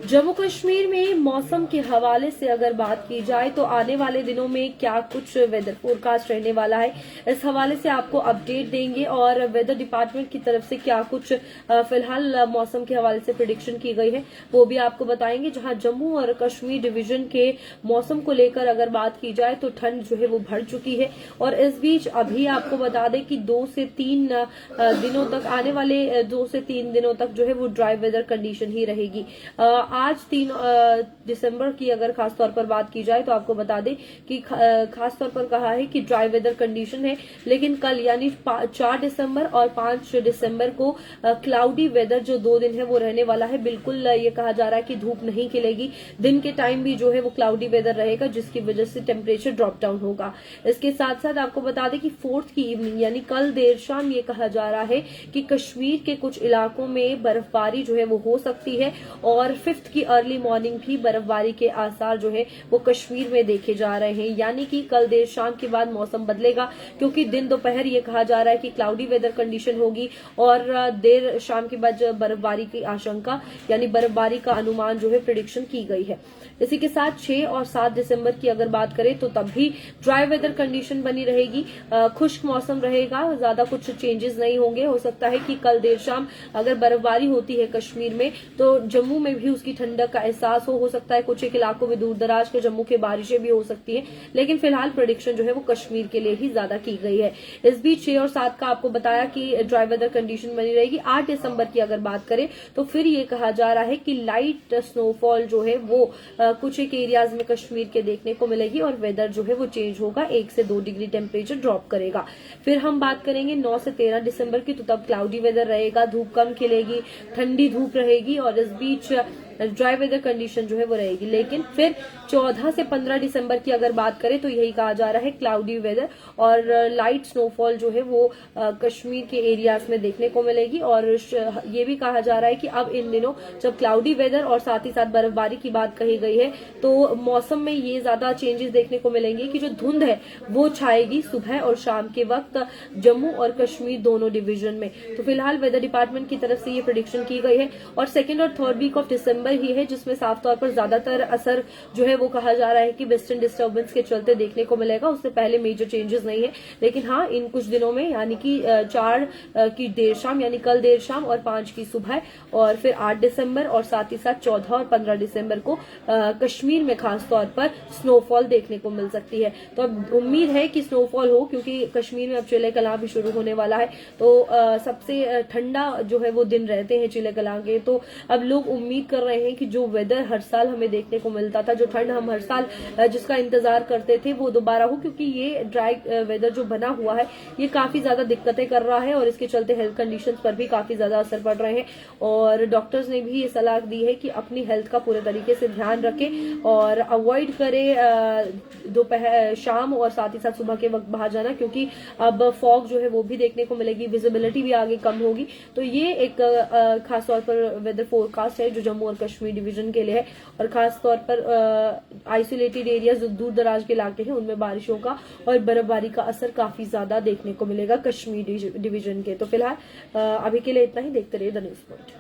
जम्मू कश्मीर में मौसम के हवाले से अगर बात की जाए तो आने वाले दिनों में क्या कुछ वेदर फोरकास्ट रहने वाला है, इस हवाले से आपको अपडेट देंगे। और वेदर डिपार्टमेंट की तरफ से क्या कुछ फिलहाल मौसम के हवाले से प्रिडिक्शन की गई है वो भी आपको बताएंगे। जहां जम्मू और कश्मीर डिवीजन के मौसम को लेकर अगर बात की जाए तो ठंड जो है वो बढ़ चुकी है। और इस बीच अभी आपको बता दें कि 2 से 3 दिनों तक, आने वाले 2 से 3 दिनों तक जो है वो ड्राई वेदर कंडीशन ही रहेगी। आज 3 दिसंबर की अगर खास तौर पर बात की जाए तो आपको बता दें कि खास तौर पर कहा है कि ड्राई वेदर कंडीशन है, लेकिन कल यानी 4 दिसंबर और 5 दिसंबर को क्लाउडी वेदर जो 2 दिन है वो रहने वाला है। बिल्कुल ये कहा जा रहा है कि धूप नहीं खिलेगी, दिन के टाइम भी जो है वो क्लाउडी वेदर रहेगा, जिसकी वजह से टेम्परेचर ड्रॉप डाउन होगा। इसके साथ साथ आपको बता दें कि 4th की इवनिंग यानी कल देर शाम ये कहा जा रहा है कि कश्मीर के कुछ इलाकों में बर्फबारी जो है वो हो सकती है। और 5th की अर्ली मॉर्निंग भी बर्फबारी के आसार जो है वो कश्मीर में देखे जा रहे हैं। यानी कि कल देर शाम के बाद मौसम बदलेगा, क्योंकि दिन दोपहर ये कहा जा रहा है कि क्लाउडी वेदर कंडीशन होगी और देर शाम के बाद बर्फबारी की आशंका यानी बर्फबारी का अनुमान जो है प्रिडिक्शन की गई है। इसी के साथ 6 और 7 दिसंबर की अगर बात करें तो तब भी ड्राई वेदर कंडीशन बनी रहेगी, खुश्क मौसम रहेगा, ज्यादा कुछ चेंजेस नहीं होंगे। हो सकता है कि कल देर शाम अगर बर्फबारी होती है कश्मीर में तो जम्मू में भी उसकी ठंडक का एहसास हो सकता है। कुछ एक इलाकों में दूर दराज के जम्मू के बारिशें भी हो सकती हैं, लेकिन फिलहाल प्रेडिक्शन जो है वो कश्मीर के लिए ही ज्यादा की गई है। इस बीच 6 और 7 का आपको बताया कि ड्राई वेदर कंडीशन बनी रहेगी। 8 दिसंबर की अगर बात करें तो फिर ये कहा जा रहा है कि लाइट स्नोफॉल जो है वो कुछ एक एरियाज में कश्मीर के देखने को मिलेगी और वेदर जो है वो चेंज होगा, 1 से 2 डिग्री टेम्परेचर ड्रॉप करेगा। फिर हम बात करेंगे 9 से 13 दिसंबर की, तो तब क्लाउडी वेदर रहेगा, धूप कम खिलेगी, ठंडी धूप रहेगी और इस बीच ड्राई वेदर कंडीशन जो है वो रहेगी। लेकिन फिर 14 से 15 दिसंबर की अगर बात करें तो यही कहा जा रहा है क्लाउडी वेदर और लाइट स्नोफॉल जो है वो कश्मीर के एरियाज में देखने को मिलेगी। और ये भी कहा जा रहा है कि अब इन दिनों जब क्लाउडी वेदर और साथ ही साथ बर्फबारी की बात कही गई है तो मौसम में ये ज्यादा चेंजेस देखने को मिलेंगे कि जो धुंध है वो छाएगी सुबह और शाम के वक्त जम्मू और कश्मीर दोनों डिवीजन में। तो फिलहाल वेदर डिपार्टमेंट की तरफ से ये प्रेडिक्शन की गई है और 2nd और 3rd वीक ऑफ दिसंबर ही है, जिसमें साफ तौर पर ज्यादातर असर जो है वो कहा जा रहा है कि वेस्टर्न डिस्टर्बेंस के चलते देखने को मिलेगा। उससे पहले मेजर चेंजेस नहीं है, लेकिन हाँ इन कुछ दिनों में यानी कि 4 की देर शाम यानी कल देर शाम और 5 की सुबह और फिर 8 दिसंबर और साथ ही साथ 14 और 15 दिसंबर को कश्मीर में खास तौर पर स्नोफॉल देखने को मिल सकती है। तो अब उम्मीद है कि स्नोफॉल हो, क्योंकि कश्मीर में अब चिले कलां भी शुरू होने वाला है। तो सबसे ठंडा जो है वो दिन रहते हैं चिले कलां के। तो अब लोग उम्मीद कर रहे हैं कि जो वेदर हर साल हमें देखने को मिलता था, जो ठंड हम हर साल जिसका इंतजार करते थे वो दोबारा हो, क्योंकि ये ड्राई वेदर जो बना हुआ है ये काफी ज्यादा दिक्कतें कर रहा है और इसके चलते हेल्थ कंडीशंस पर भी काफी ज्यादा असर पड़ रहे हैं। और डॉक्टर्स ने भी ये सलाह दी है कि अपनी हेल्थ का पूरे तरीके से ध्यान रखें और अवॉइड करें दोपहर शाम और साथ ही साथ सुबह के वक्त बाहर जाना, क्योंकि अब फॉग जो है वो भी देखने को मिलेगी, विजिबिलिटी भी आगे कम होगी। तो ये एक खास तौर पर वेदर फोरकास्ट है जो जम्मू और कश्मीर डिवीजन के लिए है। और खास तौर पर आइसोलेटेड एरियाज जो दूर दराज के इलाके हैं उनमें बारिशों का और बर्फबारी का असर काफी ज्यादा देखने को मिलेगा कश्मीर डिवीजन के। तो फिलहाल अभी के लिए इतना ही। देखते रहिए द न्यूज़ पॉइंट।